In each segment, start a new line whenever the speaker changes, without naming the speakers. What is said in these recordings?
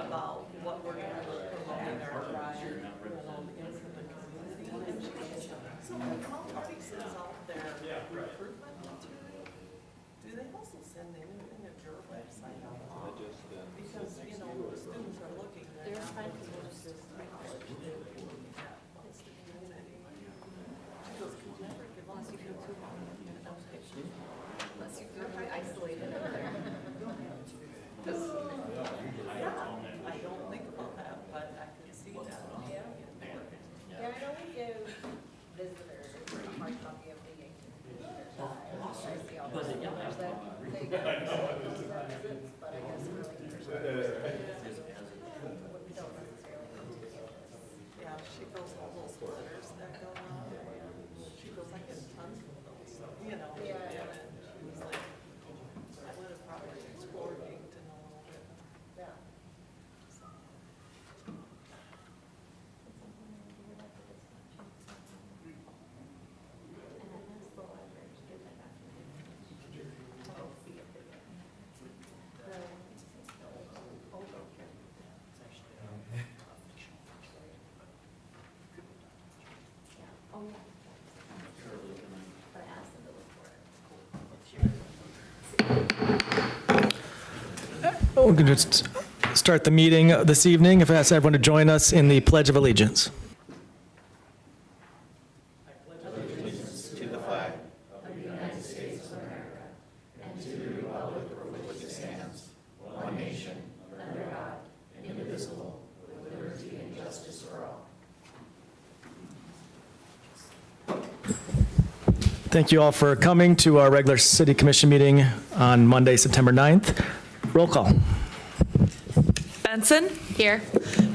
about what we're gonna look for in our drive, into the community. And she goes, so how places out there recruitment material, do they also send anything at your website out? Because, you know, the students are looking, they're not looking at just this college, it's the community. She goes, could you ever give us a few too long?
Unless you feel really isolated over there.
I don't think about that, but I can see that.
Yeah, I know we give visitors a hard copy of the Yankton. I see all those numbers that they get visits, but I guess really we don't necessarily need to get this.
Yeah, she goes, all those letters that go out, she goes, I get tons of those, you know.
Yeah.
And she was like, I would have probably explored Yankton a little bit.
Yeah.
We're going to start the meeting this evening. If I ask everyone to join us in the Pledge of Allegiance. Thank you all for coming to our regular City Commission meeting on Monday, September 9th. Roll call.
Benson. Here.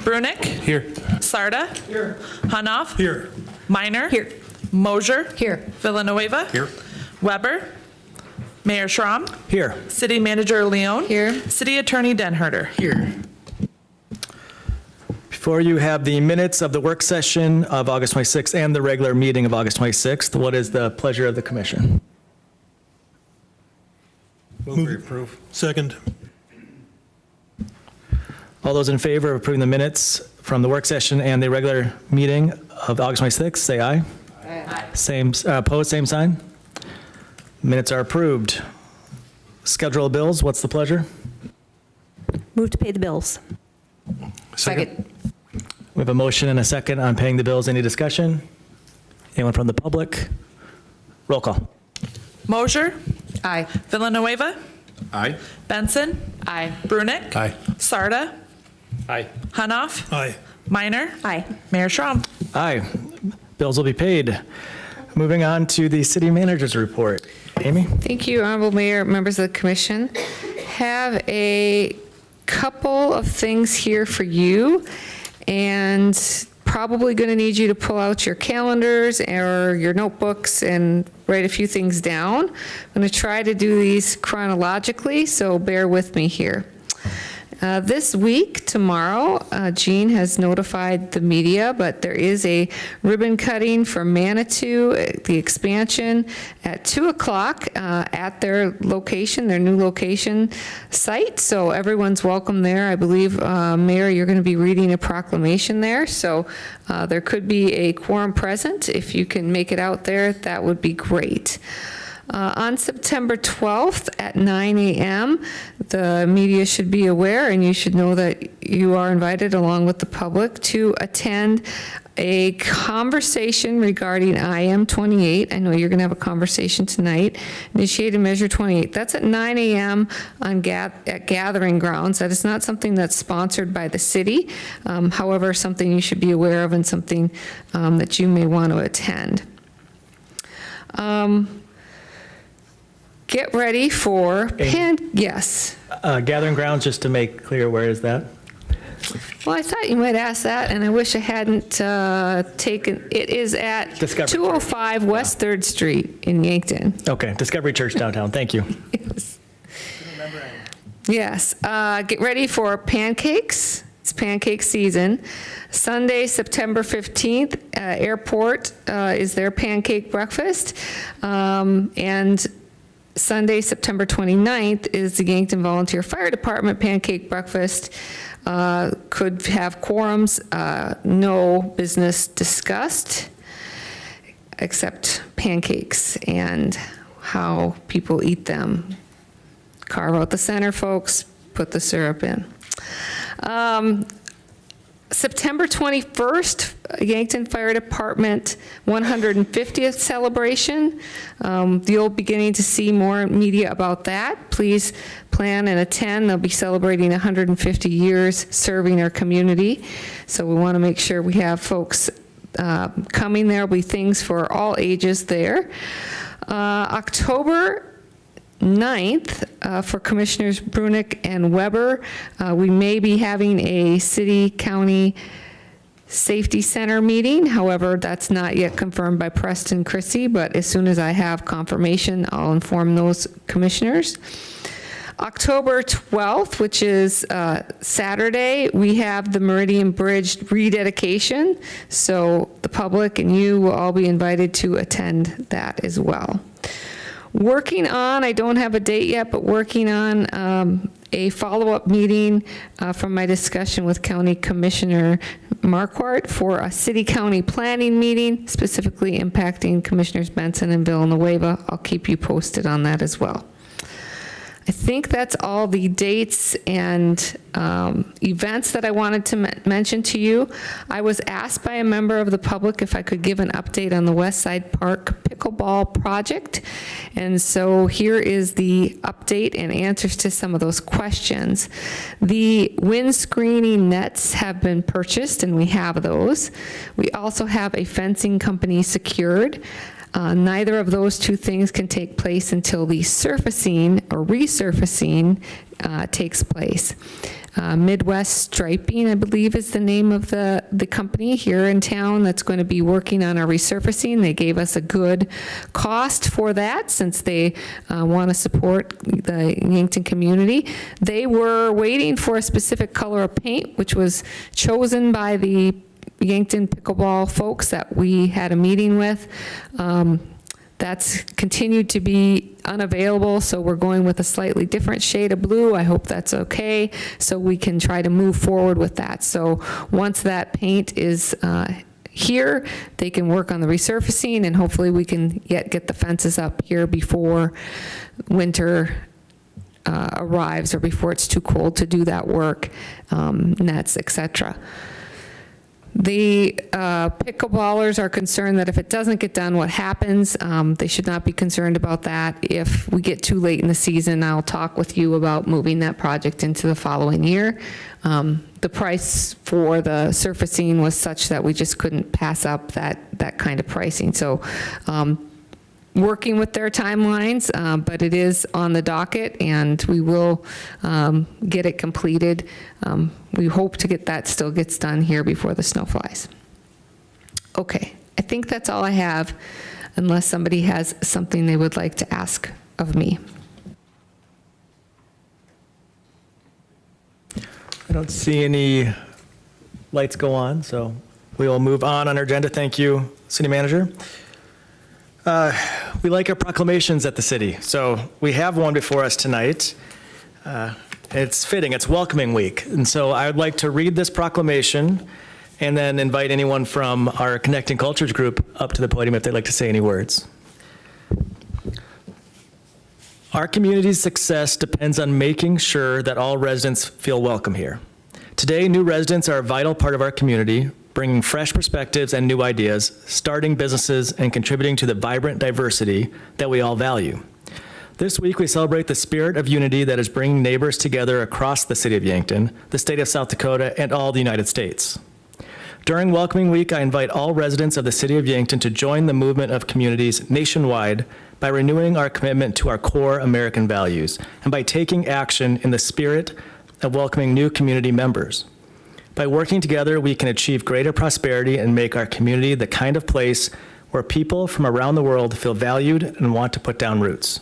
Brunick.
Here.
Sarda. Here. Hanoff.
Here.
Minor. Here. Mosier.
Here.
Villanueva.
Here.
Weber. Mayor Schramm.
Here.
City Manager Leon.
Here.
City Attorney Denherter.
Here. Before you have the minutes of the work session of August 26th and the regular meeting of August 26th, what is the pleasure of the commission?
Move to approve. Second.
All those in favor of approving the minutes from the work session and the regular meeting of August 26th, say aye. Aye. Same, opposed, same sign. Minutes are approved. Schedule of bills, what's the pleasure?
Move to pay the bills.
Second.
We have a motion and a second on paying the bills. Any discussion? Anyone from the public? Roll call.
Mosier.
Aye.
Villanueva.
Aye.
Benson. Aye. Brunick.
Aye.
Sarda.
Aye.
Hanoff.
Aye.
Minor.
Aye.
Mayor Schramm.
Aye. Bills will be paid. Moving on to the city manager's report. Amy?
Thank you, Honorable Mayor, members of the commission. Have a couple of things here for you, and probably going to need you to pull out your calendars or your notebooks and write a few things down. I'm going to try to do these chronologically, so bear with me here. This week, tomorrow, Jean has notified the media, but there is a ribbon cutting for Manitou, the expansion, at 2 o'clock at their location, their new location site. So everyone's welcome there. I believe, Mayor, you're going to be reading a proclamation there. So there could be a quorum present. If you can make it out there, that would be great. On September 12th at 9 a.m., the media should be aware, and you should know that you are invited along with the public to attend a conversation regarding IM 28. I know you're going to have a conversation tonight. Initiated Measure 28. That's at 9 a.m. At Gathering Grounds. That is not something that's sponsored by the city. However, something you should be aware of and something that you may want to attend. Get ready for yes.
Gathering Grounds, just to make clear, where is that?
Well, I thought you might ask that, and I wish I hadn't taken, it is at
Discovery
205 West 3rd Street in Yankton.
Okay, Discovery Church downtown, thank you.
Yes, get ready for pancakes. It's pancake season. Sunday, September 15th, airport is their pancake breakfast. And Sunday, September 29th, is the Yankton Volunteer Fire Department Pancake Breakfast. Could have quorums, no business discussed, except pancakes and how people eat them. Carve out the center, folks, put the syrup in. September 21st, Yankton Fire Department 150th celebration. You'll be beginning to see more media about that. Please plan and attend. They'll be celebrating 150 years serving our community. So we want to make sure we have folks coming. There'll be things for all ages there. October 9th, for Commissioners Brunick and Weber, we may be having a city-county safety center meeting. However, that's not yet confirmed by Preston Christie, but as soon as I have confirmation, I'll inform those commissioners. October 12th, which is Saturday, we have the Meridian Bridge rededication. So the public and you will all be invited to attend that as well. Working on, I don't have a date yet, but working on a follow-up meeting from my discussion with County Commissioner Marquardt for a city-county planning meeting, specifically impacting Commissioners Benson and Villanueva. I'll keep you posted on that as well. I think that's all the dates and events that I wanted to mention to you. I was asked by a member of the public if I could give an update on the West Side Park pickleball project. And so here is the update and answers to some of those questions. The wind screening nets have been purchased, and we have those. We also have a fencing company secured. Neither of those two things can take place until the surfacing or resurfacing takes place. Midwest Striping, I believe, is the name of the company here in town that's going to be working on our resurfacing. They gave us a good cost for that since they want to support the Yankton community. They were waiting for a specific color of paint, which was chosen by the Yankton pickleball folks that we had a meeting with. That's continued to be unavailable, so we're going with a slightly different shade of blue. I hope that's okay, so we can try to move forward with that. So once that paint is here, they can work on the resurfacing, and hopefully we can get the fences up here before winter arrives or before it's too cold to do that work, nets, etc. The pickleballers are concerned that if it doesn't get done, what happens? They should not be concerned about that. If we get too late in the season, I'll talk with you about moving that project into the following year. The price for the surfacing was such that we just couldn't pass up that kind of pricing. So working with their timelines, but it is on the docket, and we will get it completed. We hope to get that still gets done here before the snow flies. Okay, I think that's all I have, unless somebody has something they would like to ask of me.
I don't see any lights go on, so we will move on our agenda. Thank you, City Manager. We like our proclamations at the city, so we have one before us tonight. It's fitting, it's welcoming week, and so I would like to read this proclamation and then invite anyone from our Connecting Cultures group up to the podium if they'd like to say any words. Our community's success depends on making sure that all residents feel welcome here. Today, new residents are a vital part of our community, bringing fresh perspectives and new ideas, starting businesses, and contributing to the vibrant diversity that we all value. This week, we celebrate the spirit of unity that is bringing neighbors together across the city of Yankton, the state of South Dakota, and all the United States. During Welcoming Week, I invite all residents of the city of Yankton to join the movement of communities nationwide by renewing our commitment to our core American values and by taking action in the spirit of welcoming new community members. By working together, we can achieve greater prosperity and make our community the kind of place where people from around the world feel valued and want to put down roots.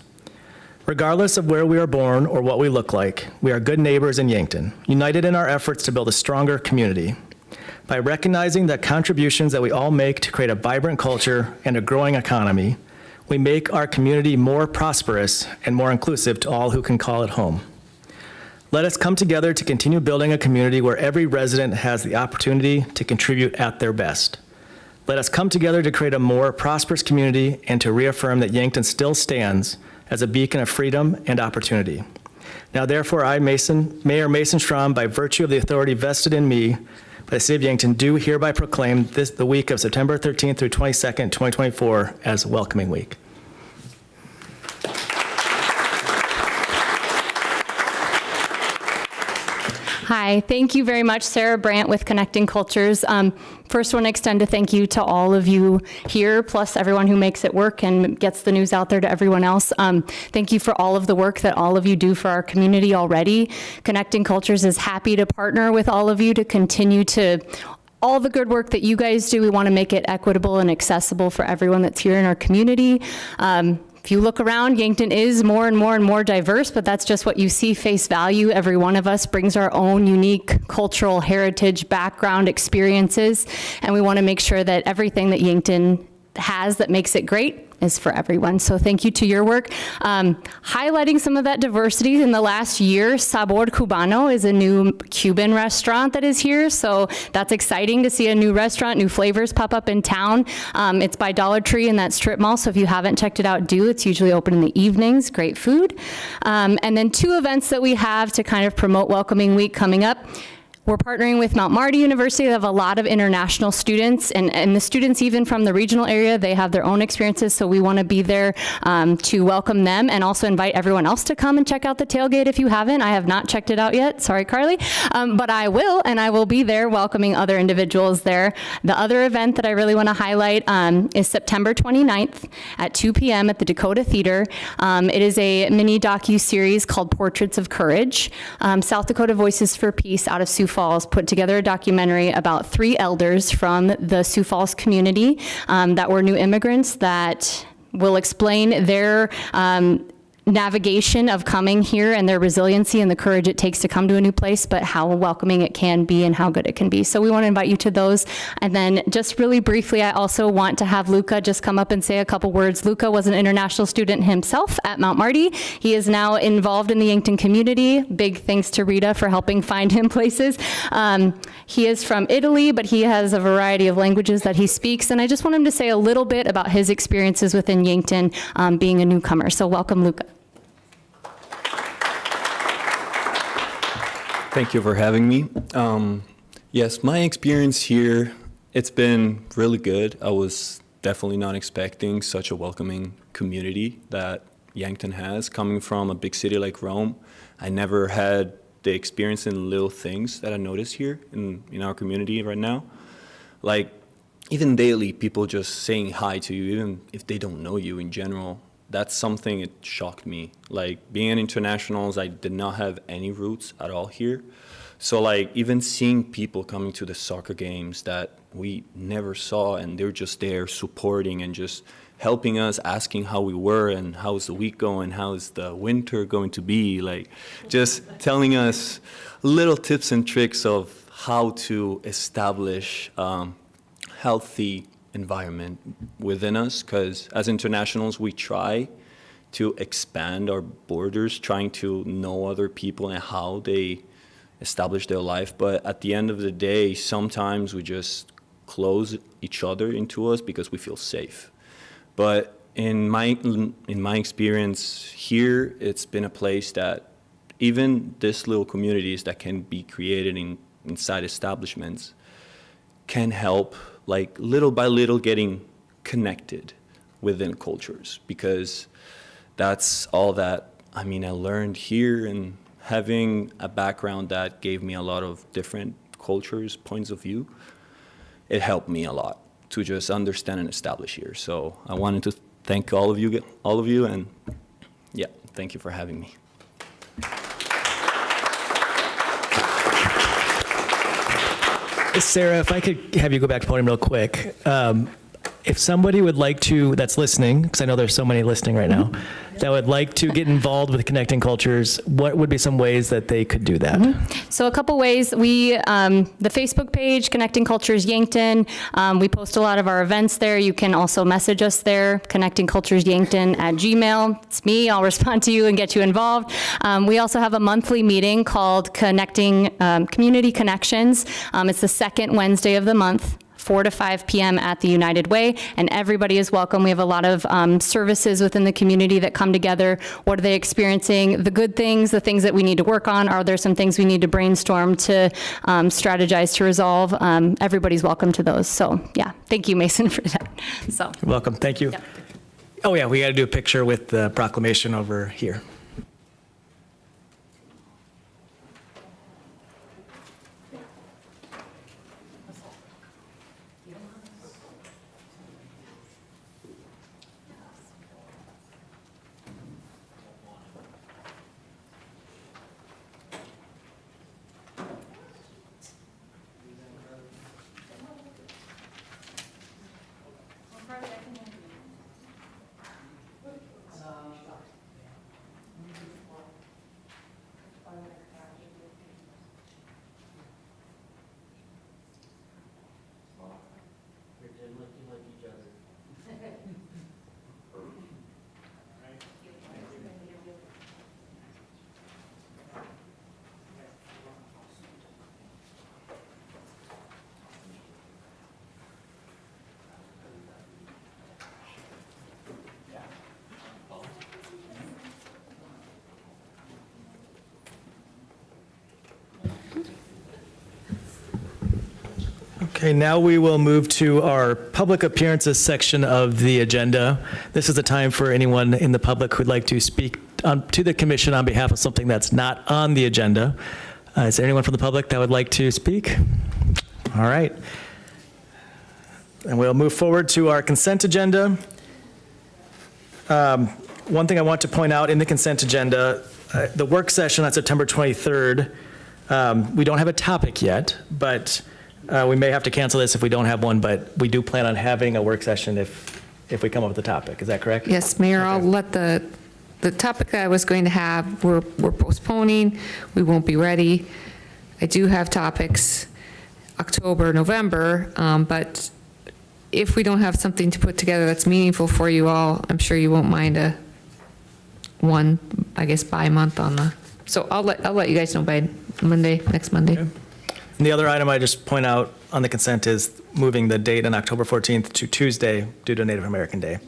Regardless of where we are born or what we look like, we are good neighbors in Yankton, united in our efforts to build a stronger community. By recognizing the contributions that we all make to create a vibrant culture and a growing economy, we make our community more prosperous and more inclusive to all who can call it home. Let us come together to continue building a community where every resident has the opportunity to contribute at their best. Let us come together to create a more prosperous community and to reaffirm that Yankton still stands as a beacon of freedom and opportunity. Now, therefore, I, Mayor Mason Strom, by virtue of the authority vested in me by the City of Yankton, do hereby proclaim the week of September 13th through 22nd, 2024 as Welcoming Week.
Hi, thank you very much, Sarah Brandt with Connecting Cultures. First, want to extend a thank you to all of you here, plus everyone who makes it work and gets the news out there to everyone else. Thank you for all of the work that all of you do for our community already. Connecting Cultures is happy to partner with all of you to continue to all the good work that you guys do. We want to make it equitable and accessible for everyone that's here in our community. If you look around, Yankton is more and more and more diverse, but that's just what you see face value. Every one of us brings our own unique cultural heritage, background, experiences, and we want to make sure that everything that Yankton has that makes it great is for everyone. So thank you to your work. Highlighting some of that diversity in the last year, Sabor Cubano is a new Cuban restaurant that is here. So that's exciting to see a new restaurant, new flavors pop up in town. It's by Dollar Tree in that strip mall. So if you haven't checked it out, do. It's usually open in the evenings, great food. And then 2 events that we have to kind of promote Welcoming Week coming up. We're partnering with Mount Marty University. They have a lot of international students, and the students even from the regional area, they have their own experiences, so we want to be there to welcome them and also invite everyone else to come and check out the tailgate if you haven't. I have not checked it out yet, sorry Carly, but I will, and I will be there welcoming other individuals there. The other event that I really want to highlight is September 29th at 2 p.m. at the Dakota Theater. It is a mini docu-series called Portraits of Courage. South Dakota Voices for Peace out of Sioux Falls put together a documentary about 3 elders from the Sioux Falls community that were new immigrants that will explain their navigation of coming here and their resiliency and the courage it takes to come to a new place, but how welcoming it can be and how good it can be. So we want to invite you to those. And then just really briefly, I also want to have Luca just come up and say a couple words. Luca was an international student himself at Mount Marty. He is now involved in the Yankton community. Big thanks to Rita for helping find him places. He is from Italy, but he has a variety of languages that he speaks. And I just want him to say a little bit about his experiences within Yankton being a newcomer. So welcome, Luca.
Thank you for having me. Yes, my experience here, it's been really good. I was definitely not expecting such a welcoming community that Yankton has. Coming from a big city like Rome, I never had the experience in little things that I notice here in our community right now. Like, even daily, people just saying hi to you, even if they don't know you in general. That's something it shocked me. Like, being in internationals, I did not have any roots at all here. So like, even seeing people coming to the soccer games that we never saw, and they're just there supporting and just helping us, asking how we were and how's the week going, how's the winter going to be, like just telling us little tips and tricks of how to establish healthy environment within us, because as internationals we try to expand our borders, trying to know other people and how they establish their life, but at the end of the day sometimes we just close each other into us because we feel safe. But in my experience here, it's been a place that even these little communities that can be created inside establishments can help, like little by little, getting connected within cultures, because that's all that I learned here, and having a background that gave me a lot of different cultures, points of view, it helped me a lot to just understand and establish here. So I wanted to thank all of you, and yeah, thank you for having me.
Sarah, if I could have you go back to the podium real quick. If somebody would like to, that's listening, because I know there's so many listening right now, that would like to get involved with Connecting Cultures, what would be some ways that they could do that?
So a couple ways. We, the Facebook page, Connecting Cultures Yankton, we post a lot of our events there. You can also message us there, connectingculturesyankton@gmail. It's me. I'll respond to you and get you involved. We also have a monthly meeting called Connecting Community Connections. It's the second Wednesday of the month, 4 to 5 p.m. at the United Way, and everybody is welcome. We have a lot of services within the community that come together. What are they experiencing? The good things, the things that we need to work on. Are there some things we need to brainstorm to strategize to resolve? Everybody's welcome to those. So yeah, thank you, Mason, for that. So.
You're welcome. Thank you.
Yep.
Oh, yeah, we got to do a picture with the proclamation over here. Okay, now we will move to our public appearances section of the agenda. This is a time for anyone in the public who'd like to speak to the commission on behalf of something that's not on the agenda. Is there anyone from the public that would like to speak? All right. And we'll move forward to our consent agenda. One thing I want to point out in the consent agenda, the work session on September 23rd, we don't have a topic yet, but we may have to cancel this if we don't have one, but we do plan on having a work session if we come up with a topic. Is that correct?
Yes, Mayor, I'll let the topic that I was going to have, we're postponing. We won't be ready. I do have topics October, November, but if we don't have something to put together that's meaningful for you all, I'm sure you won't mind one, I guess, by month on the, so I'll let you guys know by Monday, next Monday.
Okay. And the other item I just point out on the consent is moving the date on October 14th to Tuesday due to Native American Day.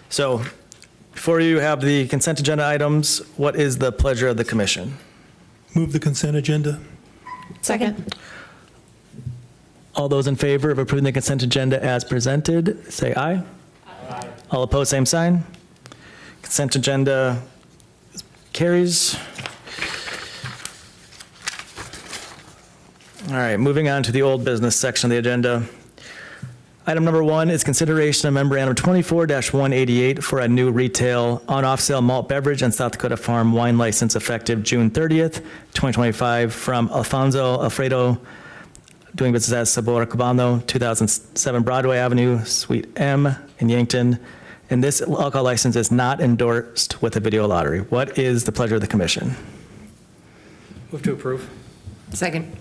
So before you have the consent agenda items, what is the pleasure of the commission?
Move the consent agenda.
Second.
All those in favor of approving the consent agenda as presented, say aye. Aye. All opposed, same sign. Consent agenda carries. All right, moving on to the old business section of the agenda. Item number 1 is consideration of memorandum 24-188 for a new retail on-off sale malt beverage and South Dakota Farm wine license effective June 30th, 2025 from Alfonso Alfredo, doing business as Sabor Cubano, 2007 Broadway Avenue, Suite M in Yankton. And this alcohol license is not endorsed with the video lottery. What is the pleasure of the commission?
Move to approve.
Second.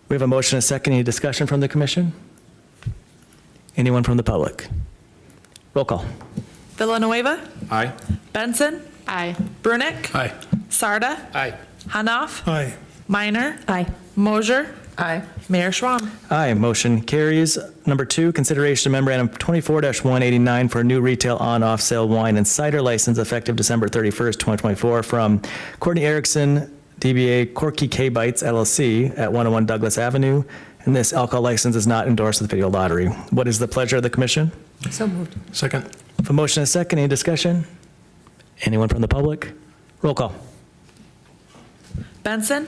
We have a motion and a second. Any discussion from the commission? Anyone from the public? Roll call.
Villanueva,
Aye.
Benson. Aye. Brunick.
Aye.
Sarda.
Aye.
Hanoff.
Aye.
Minor.
Aye.
Mosier. Aye. Mayor Schwam.
Aye, motion carries. Number 2, consideration of memorandum 24-189 for a new retail on-off sale wine and cider license effective December 31st, 2024 from Courtney Erickson, DBA Corky K Bites LLC at 101 Douglas Avenue. And this alcohol license is not endorsed with the video lottery. What is the pleasure of the commission?
So moved.
Second.
A motion and a second. Any discussion? Anyone from the public? Roll call.
Benson.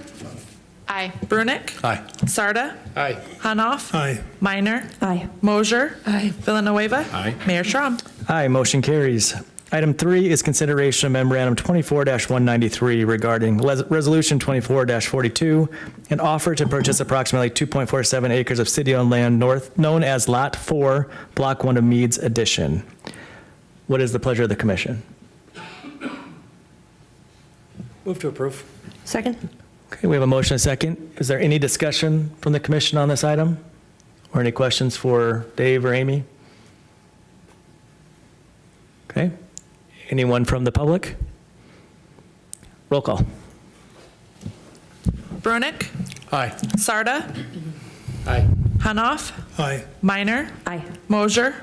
Aye. Brunick.
Aye.
Sarda.
Aye.
Hanoff.
Aye.
Minor.
Aye.
Mosier. Aye. Villanueva.
Aye.
Mayor Schram.
Aye, motion carries. Item 3 is consideration of memorandum 24-193 regarding resolution 24-42, an offer to purchase approximately 2.47 acres of city-owned land known as Lot 4, Block 1 of Meads Addition. What is the pleasure of the commission?
Move to approve.
Second?
Okay, we have a motion and a second. Is there any discussion from the commission on this item? Or any questions for Dave or Amy? Okay. Anyone from the public? Roll call.
Brunick,
Aye.
Sarda,
Aye.
Hanoff,
Aye.
Minor,
Aye.
Mosier,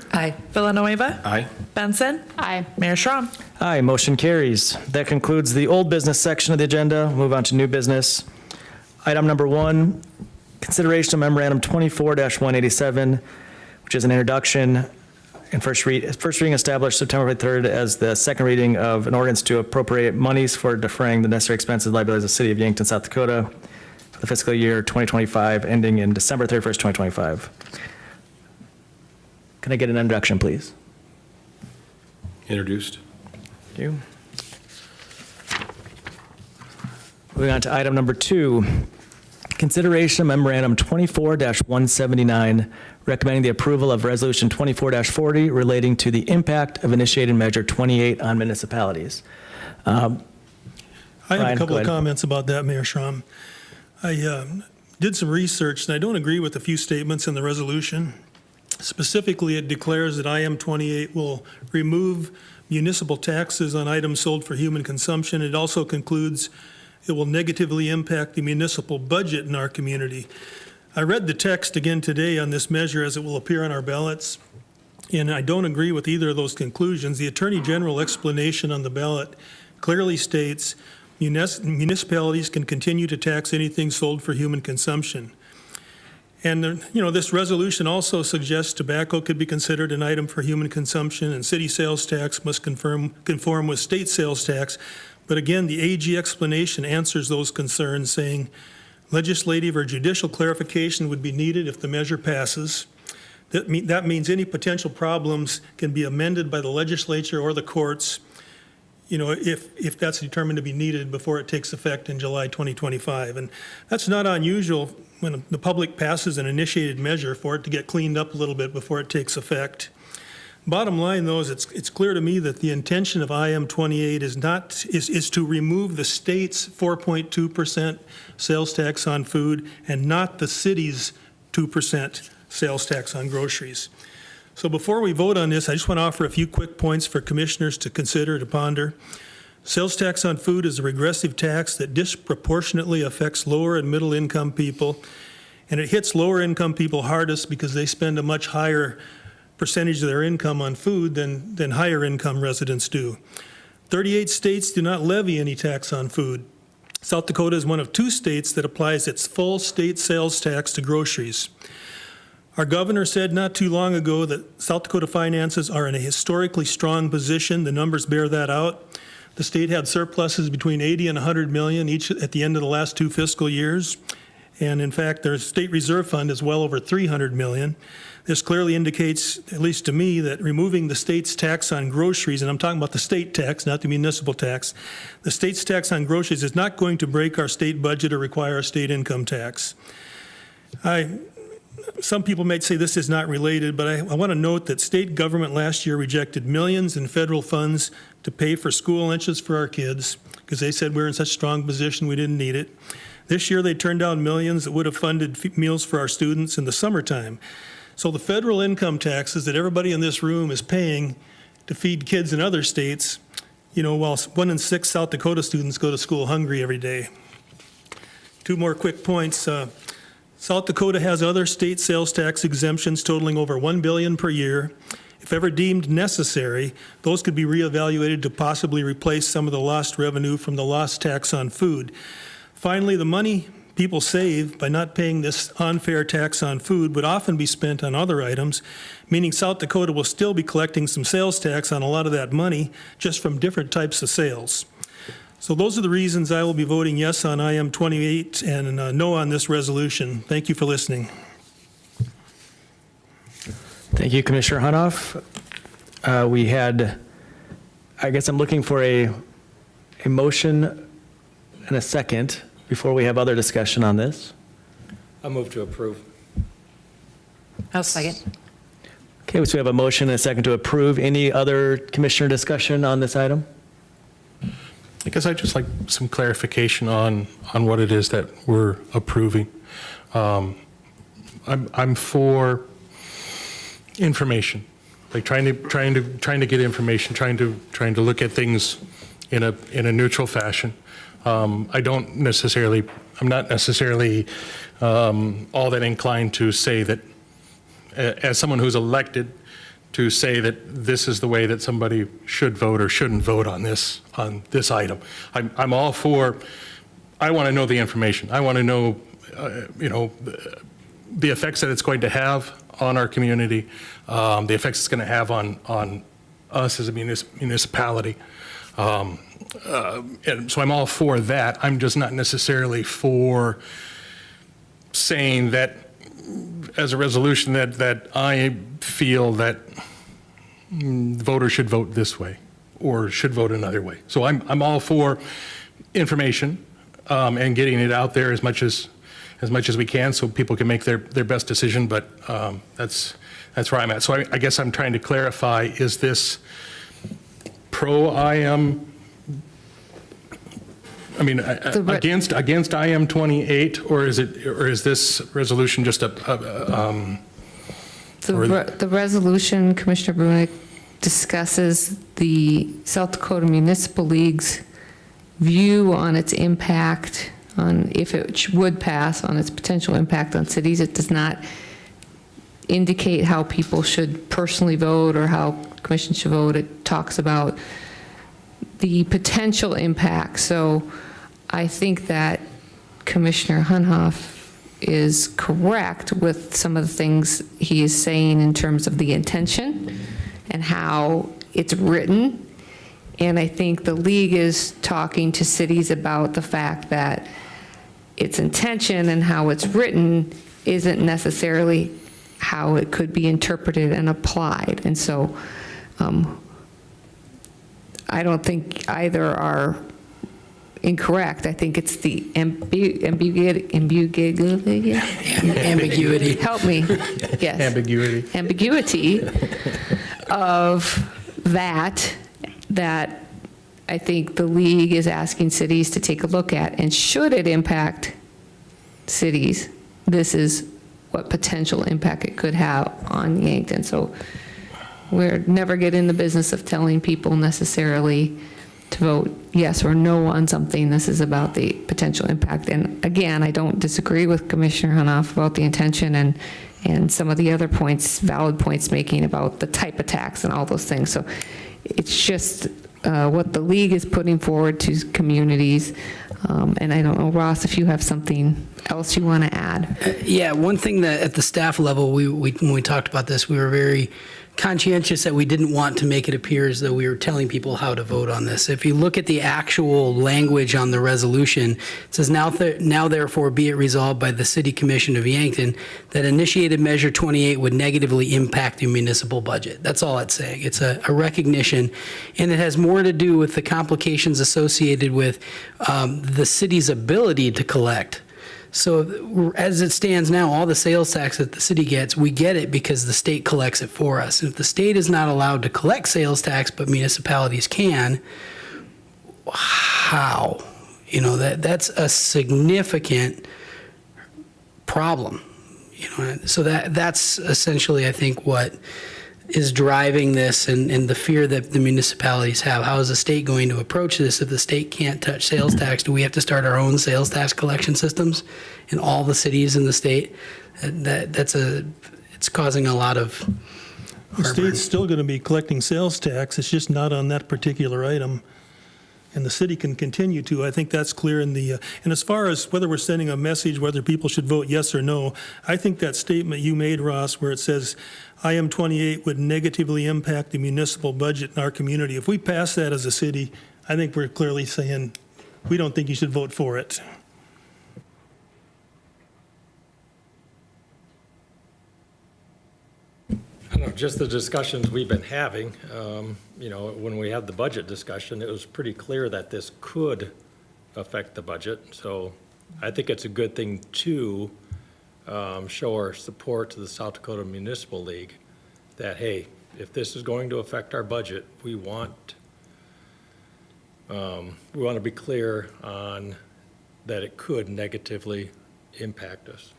Villanueva,
Aye.
Benson,
Aye.
Mayor Schram.
Aye, motion carries. That concludes the old business section of the agenda. We'll move on to new business. Item number 1, consideration of memorandum 24-187, which is an introduction and first reading established September 3rd as the second reading of an ordinance to appropriate monies for defraying the necessary expenses and liabilities of the city of Yankton, South Dakota for the fiscal year 2025, ending in December 31st, 2025. Can I get an introduction, please?
Introduced.
Thank you. Moving on to item number 2, consideration of memorandum 24-179, recommending the approval of resolution 24-40 relating to the impact of initiated measure 28 on municipalities.
I have
Brian,
a couple
go
of
ahead.
comments about that, Mayor Schramm. I did some research, and I don't agree with a few statements in the resolution. Specifically, it declares that IM 28 will remove municipal taxes on items sold for human consumption. It also concludes it will negatively impact the municipal budget in our community. I read the text again today on this measure as it will appear on our ballots, and I don't agree with either of those conclusions. The Attorney General explanation on the ballot clearly states municipalities can continue to tax anything sold for human consumption. And, this resolution also suggests tobacco could be considered an item for human consumption, and city sales tax must conform with state sales tax. But again, the AG explanation answers those concerns, saying legislative or judicial clarification would be needed if the measure passes. That means any potential problems can be amended by the legislature or the courts, if that's determined to be needed before it takes effect in July 2025. And that's not unusual when the public passes an initiated measure for it to get cleaned up a little bit before it takes effect. Bottom line, though, is it's clear to me that the intention of IM 28 is to remove the state's 4.2% sales tax on food and not the city's 2% sales tax on groceries. So before we vote on this, I just want to offer a few quick points for commissioners to consider, to ponder. Sales tax on food is a regressive tax that disproportionately affects lower and middle income people, and it hits lower income people hardest because they spend a much higher percentage of their income on food than higher income residents do. 38 states do not levy any tax on food. South Dakota is one of 2 states that applies its full state sales tax to groceries. Our governor said not too long ago that South Dakota finances are in a historically strong position. The numbers bear that out. The state had surpluses between 80 and 100 million each at the end of the last 2 fiscal years. And in fact, their state reserve fund is well over 300 million. This clearly indicates, at least to me, that removing the state's tax on groceries, and I'm talking about the state tax, not the municipal tax, the state's tax on groceries is not going to break our state budget or require a state income tax. Some people might say this is not related, but I want to note that state government last year rejected millions in federal funds to pay for school lunches for our kids because they said we're in such a strong position we didn't need it. This year they turned down millions that would have funded meals for our students in the summertime. So the federal income taxes that everybody in this room is paying to feed kids in other states, while 1 in 6 South Dakota students go to school hungry every day. 2 more quick points. South Dakota has other state sales tax exemptions totaling over $1 billion per year. If ever deemed necessary, those could be reevaluated to possibly replace some of the lost revenue from the lost tax on food. Finally, the money people save by not paying this unfair tax on food would often be spent on other items, meaning South Dakota will still be collecting some sales tax on a lot of that money just from different types of sales. So those are the reasons I will be voting yes on IM 28 and no on this resolution. Thank you for listening.
Thank you, Commissioner Hanoff. I guess I'm looking for a motion and a second before we have other discussion on this.
I'll move to approve.
I'll second.
Okay, so we have a motion and a second to approve. Any other commissioner discussion on this item?
I guess I'd just like some clarification on what it is that we're approving. I'm for information, like trying to get information, trying to look at things in a neutral fashion. I'm not necessarily all that inclined to say that, as someone who's elected, to say that this is the way that somebody should vote or shouldn't vote on this item. I'm all for. I want to know the information. I want to know, the effects that it's going to have on our community, the effects it's going to have on us as a municipality. And so I'm all for that. I'm just not necessarily for saying that as a resolution that I feel that voters should vote this way or should vote another way. So I'm all for information and getting it out there as much as we can so people can make their best decision, but that's where I'm at. So I guess I'm trying to clarify, is this pro-IM, against IM 28, or is this resolution just
The resolution, Commissioner Brunick, discusses the South Dakota Municipal League's view on its impact, on if it would pass, on its potential impact on cities. It does not indicate how people should personally vote or how commission should vote. It talks about the potential impact. So I think that Commissioner Hunhoff is correct with some of the things he is saying in terms of the intention and how it's written. And I think the league is talking to cities about the fact that its intention and how it's written isn't necessarily how it could be interpreted and applied. And so I don't think either are incorrect. I think it's the ambiguity. Help me. Yes. Ambiguity of that I think the league is asking cities to take a look at. And should it impact cities, this is what potential impact it could have on Yankton. So we're never get in the business of telling people necessarily to vote yes or no on something. This is about the potential impact. And again, I don't disagree with Commissioner Hunhoff about the intention and some of the other points, valid points making about the type of tax and all those things. So it's just what the league is putting forward to communities. And I don't know, Ross, if you have something else you want to add.
Yeah, one thing that at the staff level, when we talked about this, we were very conscientious that we didn't want to make it appear as though we were telling people how to vote on this. If you look at the actual language on the resolution, it says, now therefore be it resolved by the City Commission of Yankton that initiated Measure 28 would negatively impact the municipal budget. That's all it's saying. It's a recognition, and it has more to do with the complications associated with the city's ability to collect. So as it stands now, all the sales tax that the city gets, we get it because the state collects it for us. And if the state is not allowed to collect sales tax, but municipalities can, how? That's a significant problem. So that's essentially, I think, what is driving this and the fear that the municipalities have. How is the state going to approach this if the state can't touch sales tax? Do we have to start our own sales tax collection systems in all the cities in the state? It's causing a lot of
The state's still going to be collecting sales tax. It's just not on that particular item. And the city can continue to. I think that's clear in the, and as far as whether we're sending a message, whether people should vote yes or no, I think that statement you made, Ross, where it says, IM 28 would negatively impact the municipal budget in our community. If we pass that as a city, I think we're clearly saying, we don't think you should vote for it.
I don't know, just the discussions we've been having, when we had the budget discussion, it was pretty clear that this could affect the budget. So I think it's a good thing to show our support to the South Dakota Municipal League that, hey, if this is going to affect our budget, we want We want to be clear on that it could negatively impact us.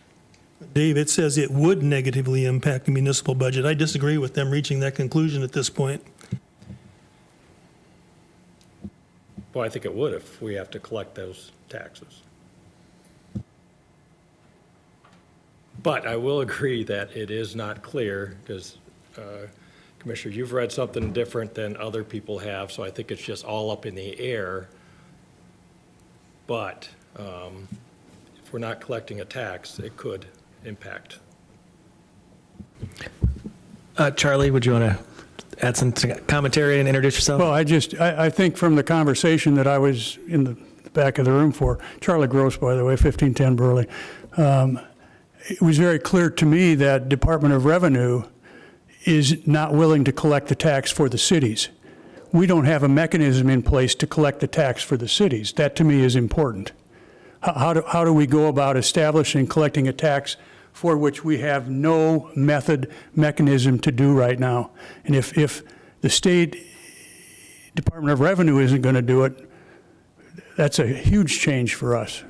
Dave, it says it would negatively impact the municipal budget. I disagree with them reaching that conclusion at this point.
Well, I think it would if we have to collect those taxes. But I will agree that it is not clear, because, Commissioner, you've read something different than other people have, so I think it's just all up in the air. But if we're not collecting a tax, it could impact.
Charlie, would you want to add some commentary and introduce yourself?
Well, I think from the conversation that I was in the back of the room for, Charlie Gross, by the way, 1510 Burley, it was very clear to me that Department of Revenue is not willing to collect the tax for the cities. We don't have a mechanism in place to collect the tax for the cities. That to me is important. How do we go about establishing collecting a tax for which we have no mechanism to do right now? And if the state Department of Revenue isn't going to do it, that's a huge change for us.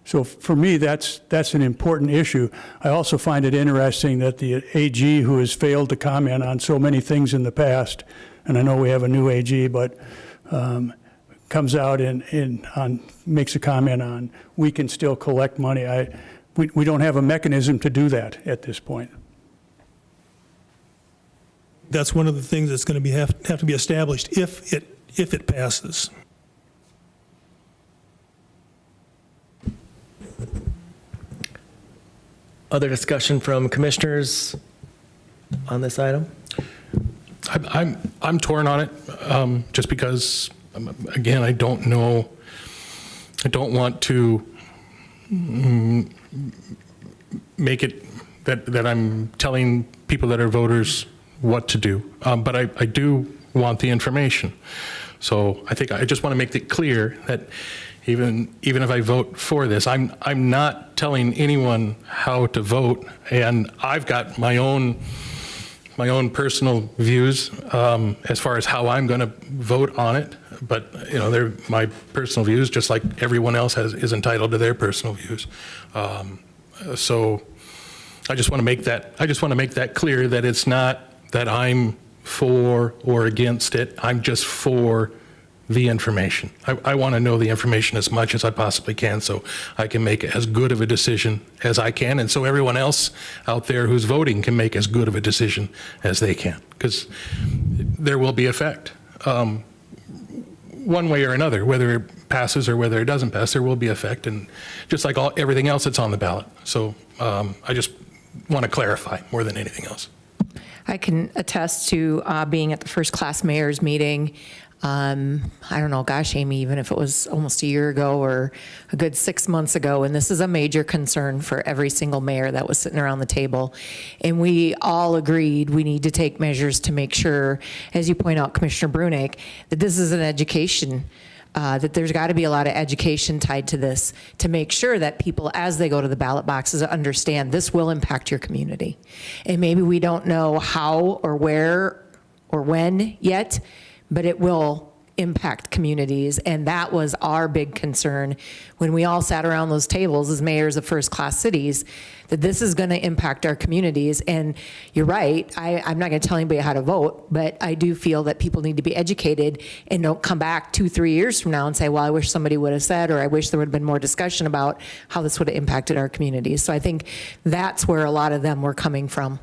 So for me, that's an important issue. I also find it interesting that the AG, who has failed to comment on so many things in the past, and I know we have a new AG, but comes out and makes a comment on we can still collect money. We don't have a mechanism to do that at this point.
That's one of the things that's going to have to be established if it passes.
Other discussion from commissioners on this item?
I'm torn on it, just because, again, I don't know, I don't want to make it that I'm telling people that are voters what to do, but I do want the information. So I think I just want to make it clear that even if I vote for this, I'm not telling anyone how to vote, and I've got my own personal views as far as how I'm going to vote on it. But they're my personal views, just like everyone else is entitled to their personal views. So I just want to make that clear, that it's not that I'm for or against it. I'm just for the information. I want to know the information as much as I possibly can, so I can make as good of a decision as I can, and so everyone else out there who's voting can make as good of a decision as they can, because there will be effect. One way or another, whether it passes or whether it doesn't pass, there will be effect, and just like everything else that's on the ballot. So I just want to clarify more than anything else.
I can attest to being at the first class mayor's meeting. I don't know, gosh, Amy, even if it was almost a year ago or a good 6 months ago, and this is a major concern for every single mayor that was sitting around the table. And we all agreed we need to take measures to make sure, as you point out, Commissioner Brunick, that this is an education, that there's got to be a lot of education tied to this to make sure that people, as they go to the ballot boxes, understand this will impact your community. And maybe we don't know how or where or when yet, but it will impact communities. And that was our big concern when we all sat around those tables as mayors of first-class cities, that this is going to impact our communities. And you're right, I'm not going to tell anybody how to vote, but I do feel that people need to be educated and don't come back 2-3 years from now and say, well, I wish somebody would have said, or I wish there would have been more discussion about how this would have impacted our communities. So I think that's where a lot of them were coming from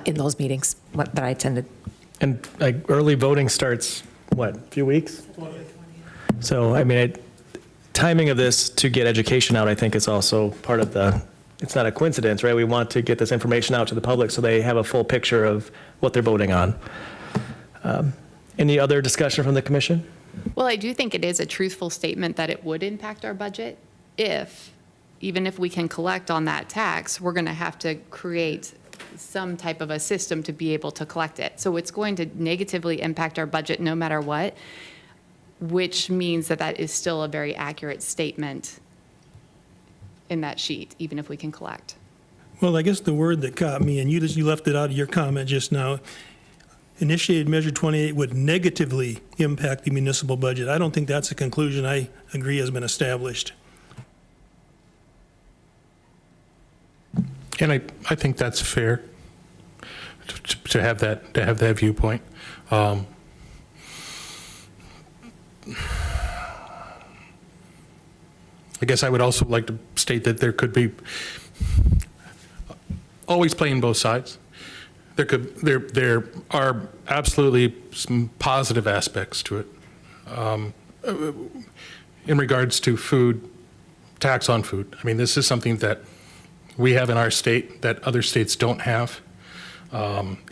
in those meetings that I attended.
And early voting starts, what, a few weeks? So, I mean, timing of this to get education out, I think, is also part of it's not a coincidence, right? We want to get this information out to the public so they have a full picture of what they're voting on. Any other discussion from the commission?
Well, I do think it is a truthful statement that it would impact our budget even if we can collect on that tax, we're going to have to create some type of a system to be able to collect it. So it's going to negatively impact our budget no matter what, which means that is still a very accurate statement in that sheet, even if we can collect.
Well, I guess the word that caught me, and you left it out of your comment just now, initiated Measure 28 would negatively impact the municipal budget. I don't think that's a conclusion I agree has been established.
And I think that's fair to have that viewpoint. I guess I would also like to state that there could be, always playing both sides. There are absolutely some positive aspects to it. In regards to food, tax on food. I mean, this is something that we have in our state that other states don't have.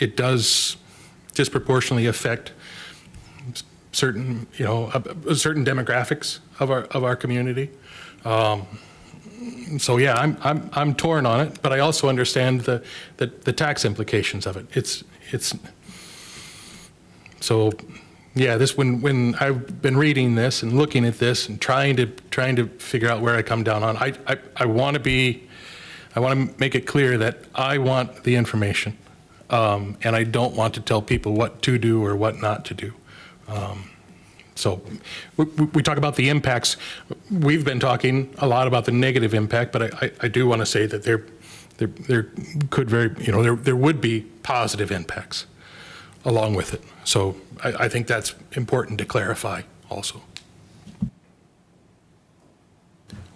It does disproportionately affect certain, certain demographics of our community. So yeah, I'm torn on it, but I also understand the tax implications of it. It's so yeah. This when I've been reading this and looking at this and trying to figure out where I come down on. I want to make it clear that I want the information, and I don't want to tell people what to do or what not to do. So we talk about the impacts. We've been talking a lot about the negative impact, but I do want to say that there could there would be positive impacts along with it. So I think that's important to clarify also.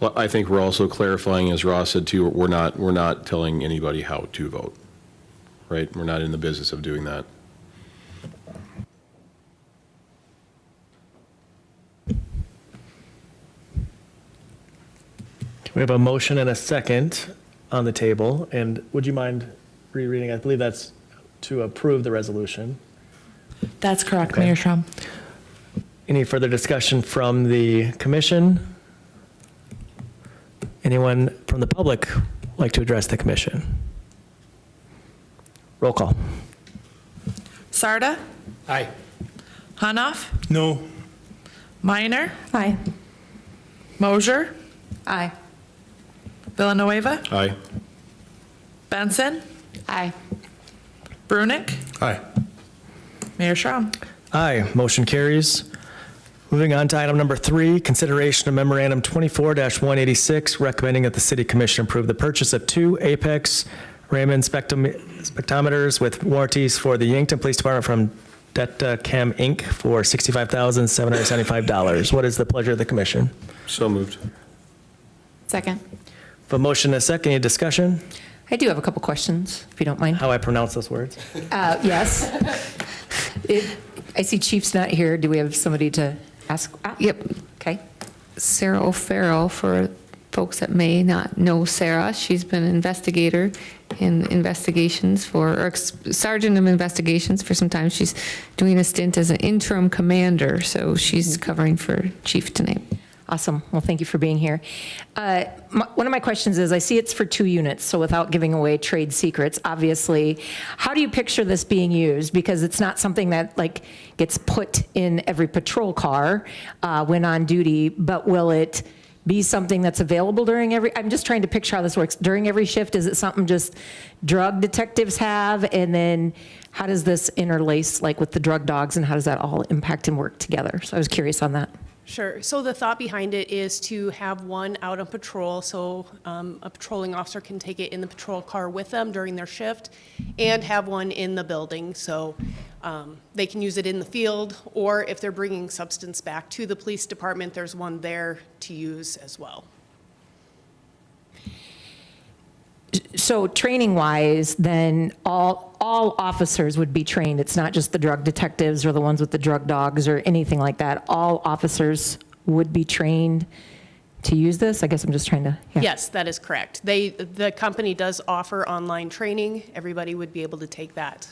Well, I think we're also clarifying, as Ross said too, we're not telling anybody how to vote, right? We're not in the business of doing that.
We have a motion and a second on the table, and would you mind rereading? I believe that's to approve the resolution.
That's correct,
Okay.
Mayor Schramm.
Any further discussion from the commission? Anyone from the public like to address the commission? Roll call.
Sarda?
Aye.
Hanoff?
No.
Minor?
Aye.
Mosier?
Aye.
Villanueva?
Aye.
Benson?
Aye.
Brunick?
Aye.
Mayor Schramm?
Aye, motion carries. Moving on to item number 3, consideration of memorandum 24-186, recommending that the city commission approve the purchase of 2 Apex Raymond spectrometers with warranties for the Yankton Police Department from Detta Chem Inc. for $65,775. What is the pleasure of the commission?
So moved.
Second.
A motion and a second, any discussion?
I do have a couple questions, if you don't mind.
How I pronounce those words?
Yes. I see Chief's not here. Do we have somebody to ask?
Yep.
Okay.
Sarah O'Farrell, for folks that may not know Sarah. She's been an investigator in investigations or sergeant of investigations for some time. She's doing a stint as an interim commander, so she's covering for Chief tonight.
Awesome. Well, thank you for being here. One of my questions is, I see it's for 2 units, so without giving away trade secrets, obviously, how do you picture this being used? Because it's not something that gets put in every patrol car when on duty, but will it be something that's available during I'm just trying to picture how this works. During every shift, is it something just drug detectives have? And then how does this interlace with the drug dogs, and how does that all impact and work together? So I was curious on that.
Sure. So the thought behind it is to have one out on patrol, so a patrolling officer can take it in the patrol car with them during their shift, and have one in the building, so they can use it in the field, or if they're bringing substance back to the police department, there's one there to use as well.
So training-wise, then all officers would be trained. It's not just the drug detectives or the ones with the drug dogs or anything like that. All officers would be trained to use this? I guess I'm just trying to, yeah.
Yes, that is correct. The company does offer online training. Everybody would be able to take that.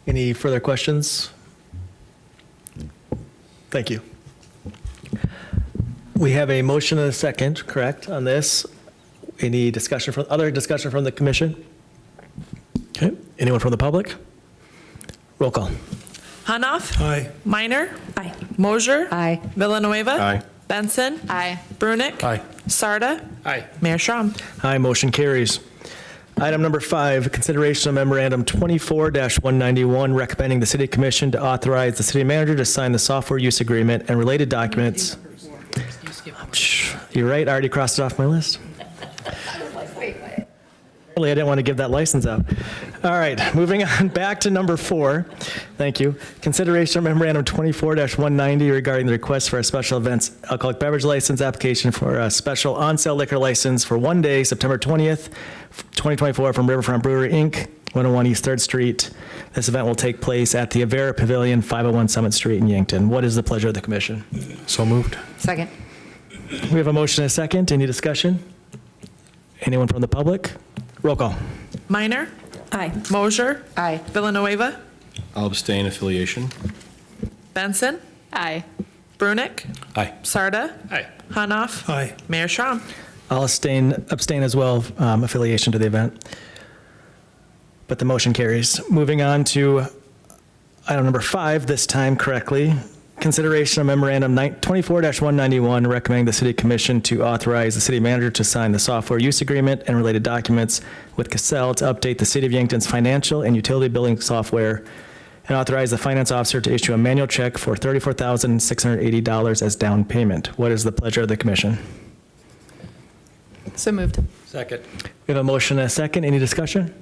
Any further questions? Thank you. We have a motion and a second, correct, on this? Any other discussion from the commission? Okay, anyone from the public? Roll call.
Hanoff?
Aye.
Minor?
Aye.
Mosier?
Aye.
Villanueva?
Aye.
Benson?
Aye.
Brunick?
Aye.
Sarda?
Aye.
Mayor Schramm?
Aye, motion carries. Item number 5, consideration of memorandum 24-191, recommending the city commission to authorize the city manager to sign the software use agreement and related documents. You're right, I already crossed it off my list. I didn't want to give that license out. All right, moving on back to number 4. Thank you. Consideration of memorandum 24-190 regarding the request for a special events alcoholic beverage license application for a special on-sale liquor license for one day, September 20th, 2024, from Riverfront Brewery, Inc., 101 East 3rd Street. This event will take place at the Avera Pavilion, 501 Summit Street in Yankton. What is the pleasure of the commission?
So moved.
Second.
We have a motion and a second. Any discussion? Anyone from the public? Roll call.
Minor?
Aye.
Mosier?
Aye.
Villanueva?
I'll abstain affiliation.
Benson?
Aye.
Brunick?
Aye.
Sarda?
Aye.
Hanoff?
Aye.
Mayor Schram?
I'll abstain as well, affiliation to the event. But the motion carries. Moving on to item number 5, this time correctly. Consideration of memorandum 24-191, recommending the city commission to authorize the city manager to sign the software use agreement and related documents with Cassell to update the city of Yankton's financial and utility billing software, and authorize the finance officer to issue a manual check for $34,680 as down payment. What is the pleasure of the commission?
So moved.
Second.
We have a motion and a second. Any discussion?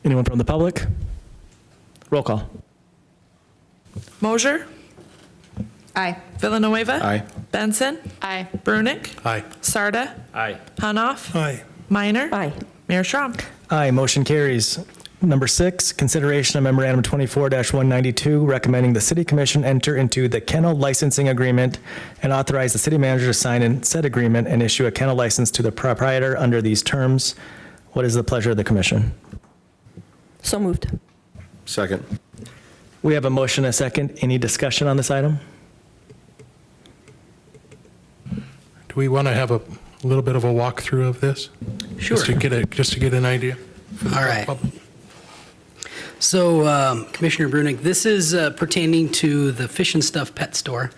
Anyone from the public? Roll call.
Mosier?
Aye.
Villanueva?
Aye.
Benson?
Aye.
Brunick?
Aye.
Sarda?
Aye.
Hanoff?
Aye.
Minor?
Aye.
Mayor Schram?
Aye, motion carries. Number 6, consideration of memorandum 24-192, recommending the city commission enter into the kennel licensing agreement and authorize the city manager to sign in said agreement and issue a kennel license to the proprietor under these terms. What is the pleasure of the commission?
So moved.
Second.
We have a motion and a second. Any discussion on this item?
Do we want to have a little bit of a walkthrough of this?
Sure.
Just to get an idea?
All right. So, Commissioner Brunick, this is pertaining to the Fish and Stuff Pet Store,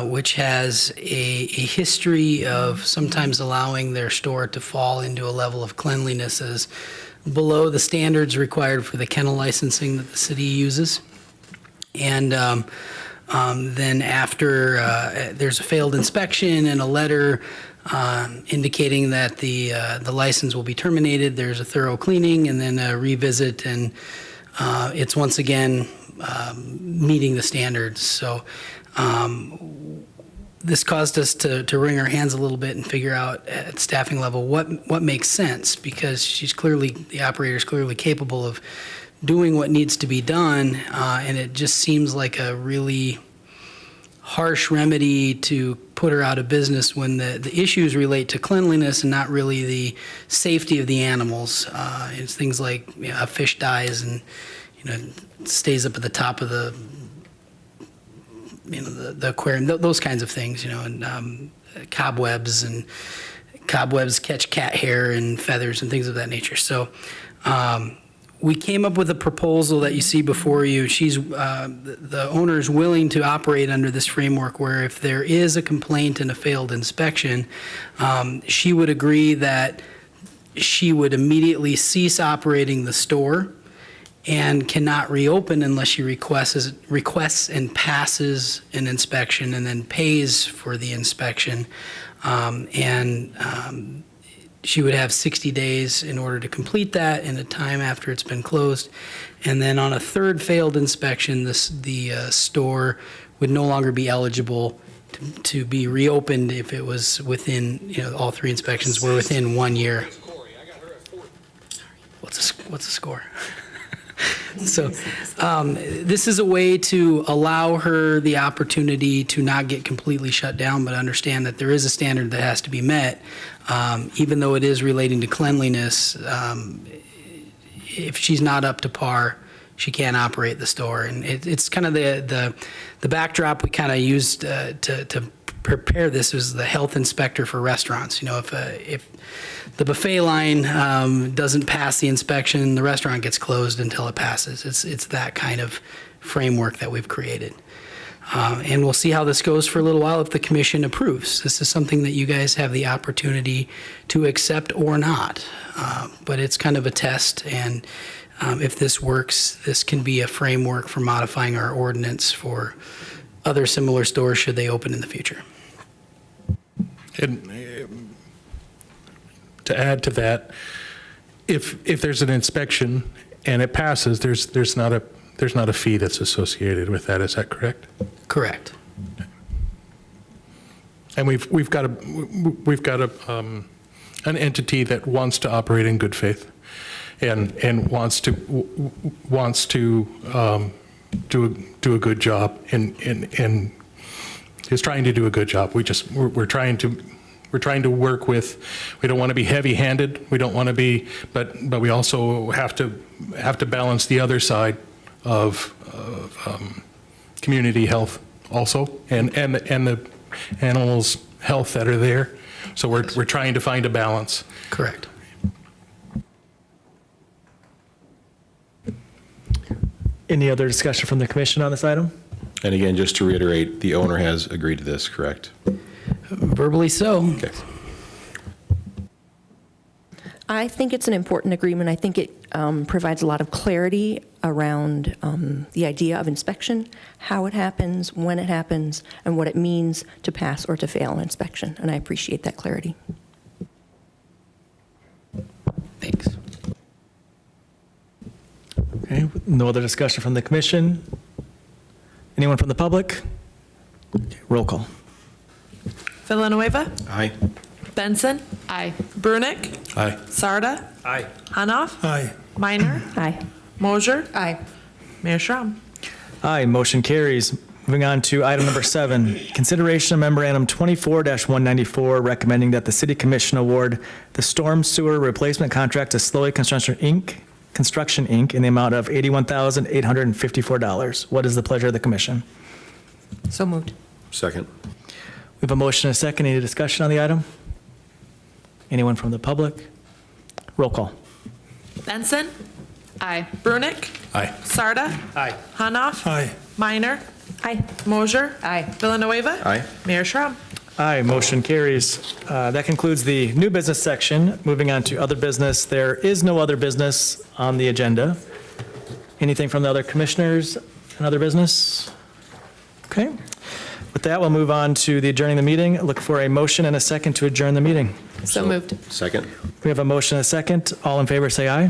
which has a history of sometimes allowing their store to fall into a level of cleanliness as below the standards required for the kennel licensing that the city uses. And then after there's a failed inspection and a letter indicating that the license will be terminated, there's a thorough cleaning and then a revisit, and it's once again meeting the standards. So this caused us to wring our hands a little bit and figure out at staffing level what makes sense, because the operator is clearly capable of doing what needs to be done, and it just seems like a really harsh remedy to put her out of business when the issues relate to cleanliness and not really the safety of the animals. It's things like a fish dies and stays up at the top of the aquarium, those kinds of things, and cobwebs catch cat hair and feathers and things of that nature. So we came up with a proposal that you see before you. The owner is willing to operate under this framework where if there is a complaint and a failed inspection, she would agree that she would immediately cease operating the store and cannot reopen unless she requests and passes an inspection and then pays for the inspection. She would have 60 days in order to complete that in a time after it's been closed. And then on a third failed inspection, the store would no longer be eligible to be reopened if it was within, all 3 inspections were within 1 year. What's a score? So this is a way to allow her the opportunity to not get completely shut down, but understand that there is a standard that has to be met. Even though it is relating to cleanliness, if she's not up to par, she can't operate the store. And it's kind of the backdrop we kind of used to prepare this was the health inspector for restaurants. If the buffet line doesn't pass the inspection, the restaurant gets closed until it passes. It's that kind of framework that we've created. And we'll see how this goes for a little while if the commission approves. This is something that you guys have the opportunity to accept or not. But it's kind of a test, and if this works, this can be a framework for modifying our ordinance for other similar stores should they open in the future.
And to add to that, if there's an inspection and it passes, there's not a fee that's associated with that. Is that correct?
Correct.
And we've got an entity that wants to operate in good faith and wants to do a good job and is trying to do a good job. We're trying to work with. We don't want to be heavy-handed. We don't want to be, but we also have to balance the other side of community health also, and the animals' health that are there. So we're trying to find a balance.
Correct.
Any other discussion from the commission on this item?
And again, just to reiterate, the owner has agreed to this, correct?
Verbally so.
Okay.
I think it's an important agreement. I think it provides a lot of clarity around the idea of inspection, how it happens, when it happens, and what it means to pass or to fail an inspection. And I appreciate that clarity.
Thanks.
Okay, no other discussion from the commission? Anyone from the public? Okay, roll call.
Villanueva,
Aye.
Benson,
Aye.
Brunick,
Aye.
Sarda,
Aye.
Hanoff,
Aye.
Minor,
Aye.
Mosier,
Aye.
Mayor Schramm.
Aye, motion carries. Moving on to item number 7, consideration of memorandum 24-194 recommending that the city commission award the storm sewer replacement contract to Slowey Construction Inc. in the amount of $81,854. What is the pleasure of the commission?
So moved.
Second.
We have a motion and a second. Any discussion on the item? Anyone from the public? Roll call.
Benson,
Aye.
Brunick,
Aye.
Sarda,
Aye.
Aye.
Hanoff, Minor,
Aye.
Mosier,
Aye.
Villanueva,
Aye.
Mayor Schramm.
Aye, motion carries. That concludes the new business section. Moving on to other business. There is no other business on the agenda. Anything from the other commissioners and other business? Okay. With that, we'll move on to the adjourning the meeting. Look for a motion and a second to adjourn the meeting.
So moved.
Second.
We have a motion and a second. All in favor, say aye.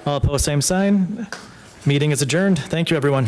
All opposed, same sign. Meeting is adjourned. Thank you, everyone.